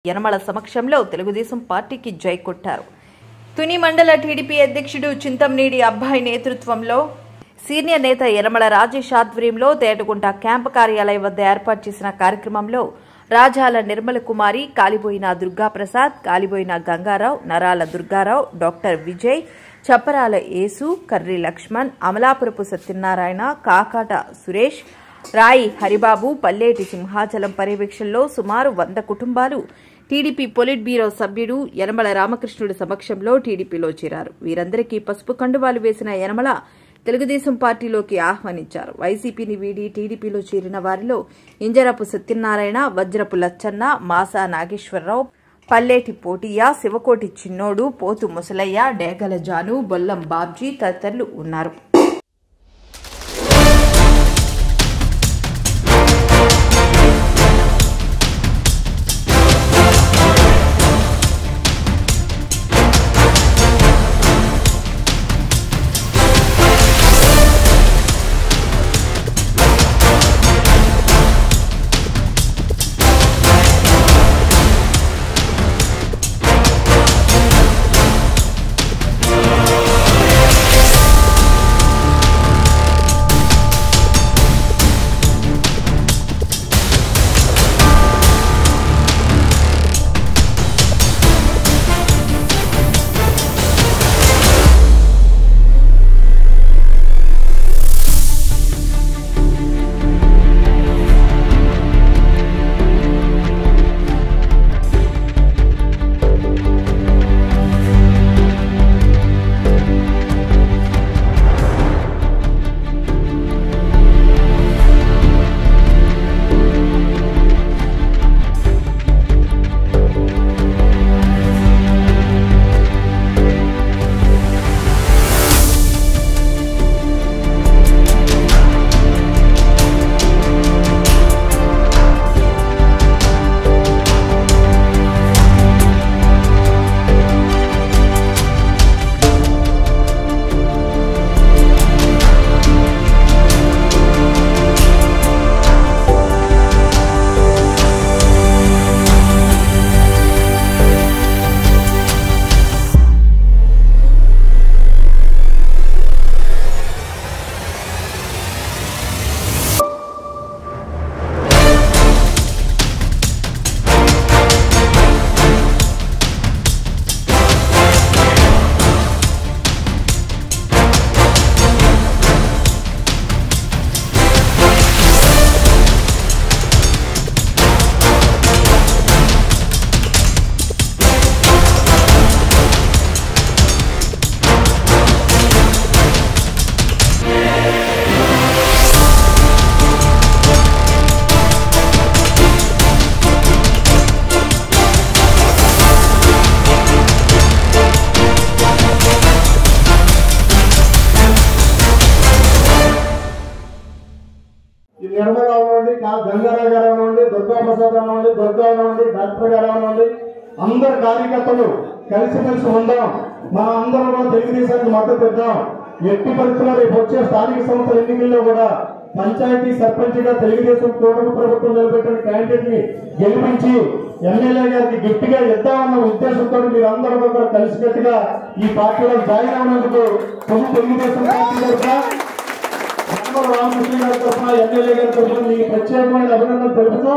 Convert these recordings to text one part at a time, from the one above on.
యనమల సమక్షంలో తెలుగుదేశం పార్టీకి జై కొట్టారు. తుని మండల టీడీపీ అధ్యక్షుడు చింతమనేని అబ్బాయి నేతృత్వంలో సీనియర్ నేత యనమల రాజేష్ ఆధ్వర్యంలో తేటగుంట క్యాంపు కార్యాలయం వద్ద ఏర్పాటు చేసిన కార్యక్రమంలో రాజాల నిర్మల కుమారి, కాలిబోయిన దుర్గాప్రసాద్, కాలిబోయిన గంగారావు, నరాల దుర్గారావు, డాక్టర్ విజయ్, చప్పరాల యేసు, కర్రి లక్ష్మణ్, అమలాపురపు సత్యనారాయణ, కాకాట సురేష్, రాయి హరిబాబు, పల్లేటి సింహాచలం పర్యవేక్షణలో సుమారు 100 కుటుంబాలు టీడీపీ పొలిట్ బ్యూరో సభ్యుడు యనమల రామకృష్ణుడి సమక్షంలో టీడీపీలో చేరారు. వీరందరికీ పసుపు కండువాలు వేసిన యనమల తెలుగుదేశం పార్టీలోకి ఆహ్వానించారు. వైసీపీని వీడి టీడీపీలో చేరిన వారిలో ఇంజరపు సత్యనారాయణ, వజ్రపు లచ్చన్న, మాసా నాగేశ్వరరావు, పల్లేటి పోటియ్య, శివకోటి చిన్నోడు, పోతు ముసలయ్య, డేగల జాను, బొల్లం బాబ్జీ తదితరులు ఉన్నారు. నిర్మల అవ్వండి, గంగారావు గారు అవ్వండి, దుర్గాప్రసాద్ అవ్వండి, దుర్గా అవ్వండి, డాక్టర్ గారు అవ్వండి, అందరు కార్యకర్తలు కలిసిమెలిసి ఉందాం. మనం అందరం కూడా తెలుగుదేశానికి మద్దతు ఇద్దాం. ఎట్టి పరిస్థితుల్లో రేపు వచ్చే స్థానిక సంస్థల ఎన్నికల్లో కూడా పంచాయతీ సర్పంచ్గా తెలుగుదేశం కూటమి ప్రభుత్వం నిలబెట్టిన క్యాండిడేట్ ని గెలిపించి ఎమ్మెల్యే గారికి గట్టిగా ఇద్దామన్న ఉద్దేశంతో మీరు అందరూ కూడా కలిసికట్టుగా ఈ పార్టీలో జాయిన్ అయినందుకు తెలుగుదేశం పార్టీ రామకృష్ణ గారి తరఫున, ఎమ్మెల్యే గారి తరఫున మీకు ప్రత్యేకమైన అభినందనలు తెలుపుతూ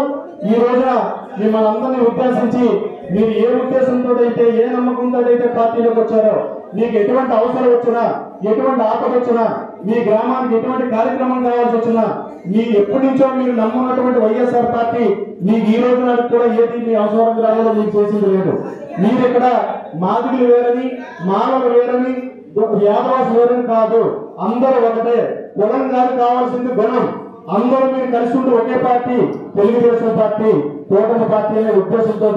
ఈ రోజున మిమ్మల్ని అందరినీ ఉద్దేశించి మీరు ఏ ఉద్దేశంతో అయితే, ఏ నమ్మకంతో అయితే పార్టీలోకి వచ్చారో, మీకు ఎటువంటి అవసరం వచ్చినా, ఎటువంటి ఆపద వచ్చినా, మీ గ్రామానికి ఎటువంటి కార్యక్రమం కావాల్సి వచ్చినా, మీ ఎప్పటి నుంచో మీరు నమ్మున్నటువంటి వైఎస్ఆర్ పార్టీ మీకు ఈ రోజు నాటికి కూడా ఏది మీ అవసరం గ్రామంలో మీకు చేసింది లేదు. మీరు ఇక్కడ మాదిగులు వేరని, మానవులు వేరని, యాదవాసు వేరని కాదు, అందరూ ఒకటే. కులం కాదు కావాల్సింది గుణం. అందరూ మీరు కలిసి ఉంటే ఒకే పార్టీ తెలుగుదేశం పార్టీ, కూటమి పార్టీ అనే ఉద్దేశంతో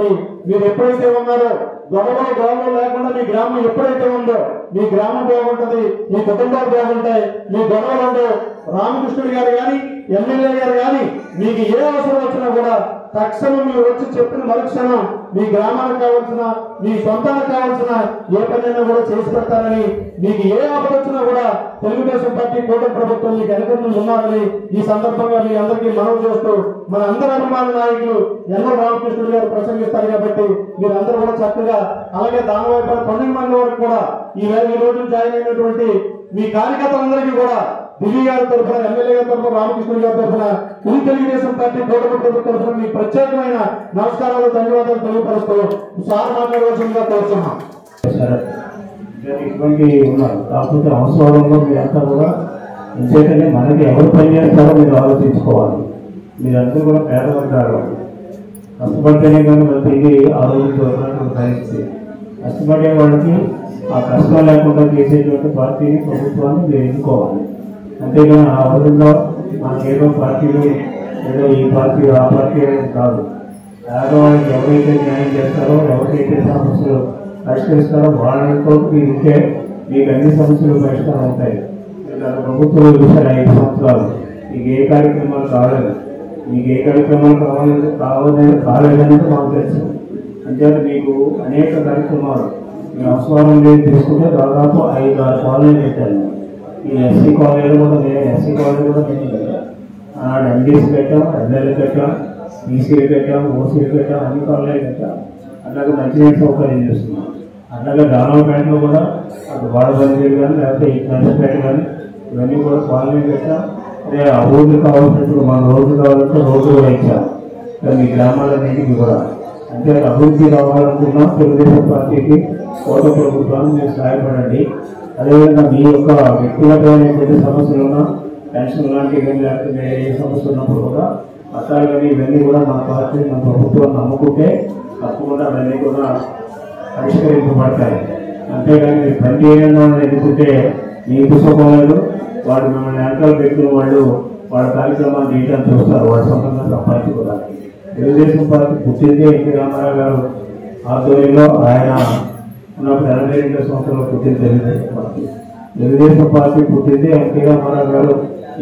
మీరు ఎప్పుడైతే ఉన్నారో, గొడవలు లేకుండా మీ గ్రామం ఎప్పుడైతే ఉందో మీ గ్రామం బాగుంటది, మీ కుటుంబాలు బాగుంటాయి, మీ గొడవలు ఉండవు. రామకృష్ణుడి గారు కానీ, ఎమ్మెల్యే గారు కానీ మీకు ఏ అవసరం వచ్చినా కూడా తక్షణం మీరు వచ్చి చెప్పిన మరుక్షణం మీ గ్రామానికి కావాల్సిన మీ సొంతానికి కావాల్సిన ఏ పనైనా కూడా చేసి పెడతారని, మీకు ఏ ఆపద వచ్చినా కూడా తెలుగుదేశం పార్టీ కూటమి ప్రభుత్వం మీకు వెనకంలో ఉన్నారని ఈ సందర్భంగా మీ అందరికీ మనవి చేస్తూ, మన అందరి అభిమాన నాయకులు యనమల రామకృష్ణుడు గారు ప్రసంగిస్తారు కాబట్టి మీరు అందరూ కూడా చక్కగా, అలాగే దానివైపు 12 మంది వరకు కూడా ఈ రోజు జాయిన్ అయినటువంటి మీ కార్యకర్తలందరికీ కూడా ఢిల్లీ గారి తరఫున, ఎమ్మెల్యే గారి తరఫున, రామకృష్ణ గారి తరఫున, తెలుగుదేశం పార్టీ కూటమి ప్రభుత్వం తరఫున మీ ప్రత్యేకమైన నమస్కారాలు, ధన్యవాదాలు తెలియపరుస్తూ సార్ మాట్లాడవలసిందిగా కోరుతున్నాం. ఇటువంటి ఉన్నారు, కాకపోతే అవసరంలో మీరంతా కూడా ఇంకేంటంటే మనకి ఎవరు పని చేస్తారో మీరు ఆలోచించుకోవాలి. మీరంతా కూడా పేదపడ్డారు, కష్టపడితేనే కానీ మన తిరిగి ఆ రోజు కలిసి కష్టపడే వాళ్ళకి ఆ కష్టం లేకుండా చేసేటువంటి పార్టీని, ప్రభుత్వాన్ని మీరు ఎన్నుకోవాలి. అంతేగాని ఆ రోజుల్లో మనకేదో పార్టీలు ఏదో ఈ పార్టీ ఆ పార్టీ అనేది కాదు. పేదవాళ్ళకి ఎవరైతే న్యాయం చేస్తారో, ఎవరికైతే సమస్యలు పరిష్కరిస్తారో వాళ్ళతో మీరు ఉంటే మీకు అన్ని సమస్యలు పరిష్కారం అవుతాయి. ప్రభుత్వం చూసారు 5 సంవత్సరాలు మీకు ఏ కార్యక్రమాలు కాలేదు, మీకు ఏ కార్యక్రమాలు కాలేదనేది మాకు తెలుసు. అంతేకాదు మీకు అనేక కార్యక్రమాలు మీ అవసరం లేదు తీసుకుంటే దాదాపు 5-6 కాలేజీలు పెట్టాను. ఈ ఎస్సీ కాలేజీలు కూడా ఎస్సీ కాలేజీ కూడా నేను ఆనాడు ఎండీసీ పెట్టాం, ఎమ్మెల్యే పెట్టాం, బీసీలు పెట్టాం, ఓసీలు పెట్టాం, అన్ని కాలేజీలు పెట్టాం. అట్లాగే మంచినీటి సౌకర్యం చేస్తున్నాం. అట్లాగే దానవపేటలో కూడా అటు వాడబందీలు కానీ లేకపోతే ఈ నర్సపేట కానీ ఇవన్నీ కూడా కాలనీలు పెట్టాం. అదే ఆ ఊళ్ళు కావాల్సినప్పుడు మన రోడ్లు కావాలంటే రోడ్లు కూడా ఇచ్చాం. మీ గ్రామాలన్నింటికి కూడా అంటే అభివృద్ధి రావాలనుకున్నాం. తెలుగుదేశం పార్టీకి కోట ప్రభుత్వాన్ని మీరు సహాయపడండి. అదేవిధంగా మీ యొక్క వ్యక్తిగతమైనటువంటి సమస్యలు ఉన్నా, పెన్షన్ లాంటివి కానీ లేకపోతే ఏ సమస్య ఉన్నప్పుడు కూడా పట్టాలు కానీ ఇవన్నీ కూడా మన పార్టీ, మన ప్రభుత్వం నమ్ముకుంటే తప్పకుండా అవన్నీ కూడా పరిష్కరింపబడతాయి. అంతేగాని మీరు పని చేయడం ఎన్నుకుంటే మీకు సుఖం లేదు, వాడు మిమ్మల్ని వెనకాల పెట్టిన వాళ్ళు వాళ్ళ కార్యక్రమాలు చేయడం చూస్తారు, వాడు సొంతంగా సంపాదించుకోవడానికి. తెలుగుదేశం పార్టీ పుట్టిందే ఎన్టీ రామారావు గారు ఆధ్వర్యంలో, ఆయన ఉన్నప్పుడు 82 సంవత్సరాలు పుట్టింది తెలుగుదేశం పార్టీ. తెలుగుదేశం పార్టీ పుట్టిందే ఎన్టీ రామారావు గారు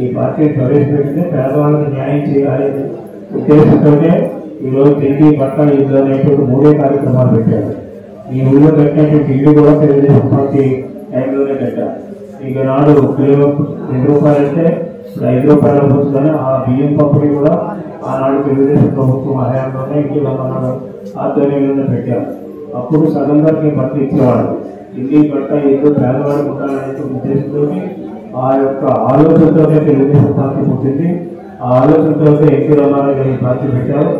ఈ పార్టీని ప్రవేశపెట్టిందే పేదవాళ్ళకి న్యాయం చేయాలి అనే ఉద్దేశంతో ఈరోజు తిరిగి పట్ల ఇల్లు అనేటువంటి 3 కార్యక్రమాలు పెట్టారు. ఈ ఊళ్ళో పెట్టినటువంటి ఇల్లు కూడా తెలుగుదేశం పార్టీ టైంలోనే పెట్టారు. ఇక నాడు కిలో 2 రూపాయలు అంటే ఇప్పుడు 5 రూపాయల పోతుందని ఆ బియ్యం పంపిణీ కూడా ఆనాడు తెలుగుదేశం ప్రభుత్వం హయాంలోనే ఇంటి రామారావు ఆధ్వర్యంలోనే పెట్టారు. అప్పుడు సగం గారికి బట్టలు ఇచ్చేవాడు. ఇంటి బట్ట ఏదో పేదవాడు ఉండాలనే ఉద్దేశంతో ఆ యొక్క ఆలోచనతోనే తెలుగుదేశం పార్టీ పుట్టింది. ఆ ఆలోచనతో ఎన్టీ రామారావు గారి పార్టీ పెట్టారు.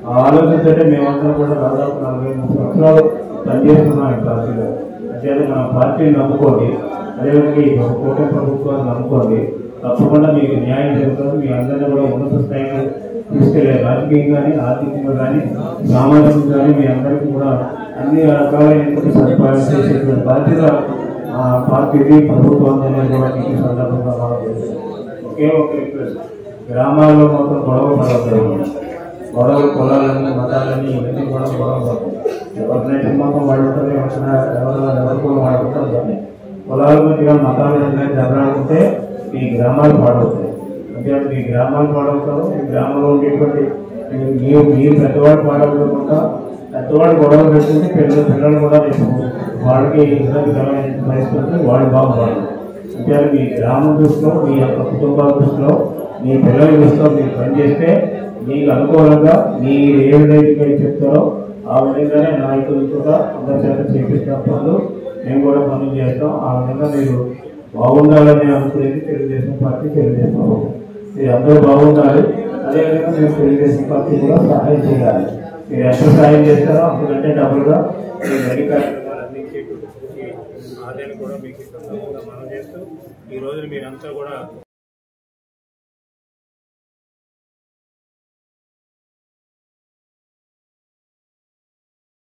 ఆ ఆలోచనతో మేమందరం కూడా దాదాపు 43 సంవత్సరాలు పనిచేస్తున్నాం ఈ పార్టీలో. అంటే మన పార్టీని నమ్ముకోండి, అదేవిధంగా ఈ కూటమి ప్రభుత్వాన్ని నమ్ముకోండి, తప్పకుండా మీకు న్యాయం జరుగుతుంది. మీ అందరినీ కూడా ఉన్నత స్థాయిలో తీసుకెళ్లే రాజకీయంగా కానీ, ఆర్థికంగా కానీ, సామాజికంగా కానీ మీ అందరికీ కూడా అన్ని రకాలైనటువంటి సదుపాయాలు చేసేటువంటి బాధ్యత పార్టీది, ప్రభుత్వం అనేది కూడా మీకు సందర్భంగా ఒకే ఒక రిక్వెస్ట్, గ్రామాల్లో మొత్తం గొడవ పడవద్దు. గొడవలు కులాలని, మతాలని ఇవన్నీ కూడా గొడవ పడతాయి. ఎవరినైతే మొత్తం వాడుకుంటే ఎవరు కూడా వాడుకుంటారు. కానీ కులాల మధ్యగా మతాల మధ్య దెబ్బలాడుకుంటే మీ గ్రామాలు పాడవుతాయి. అంటే మీ గ్రామాలు పాడవుతారు. మీ గ్రామంలో ఉండేటువంటి మీరు పెద్దవాళ్ళు పాడవకుండా పెద్దవాళ్ళు గొడవలు పెట్టుకుంటే పిల్లలు కూడా వాళ్ళకి ఇబ్బందికరమైన పరిస్థితులు వాళ్ళు బాగుపడరు. అంటే మీ గ్రామం దృష్టిలో, మీ యొక్క కుటుంబాల దృష్టిలో, మీ పిల్లల దృష్టిలో మీరు పనిచేస్తే మీకు అనుకూలంగా మీరు ఏ విధంగా చెప్తారో ఆ విధంగానే నాయకులు కూడా అందరి చేత చేపిస్తున్నప్పుడు మేము కూడా పనులు చేస్తాం. ఆ విధంగా మీరు బాగుండాలని అనుకునేది తెలుగుదేశం పార్టీ, తెలుగుదేశం ప్రభుత్వం. మీరు అందరూ బాగుండాలి. అదేవిధంగా మేము తెలుగుదేశం పార్టీ కూడా సహాయం చేయాలి. మీరు ఎంత సహాయం చేస్తారో అంతకంటే డబ్బులుగా మీరు అన్ని కార్యక్రమాలు అందించేటువంటి ఆదాయాన్ని కూడా మీకు మనం చేస్తూ ఈ రోజు మీరంతా కూడా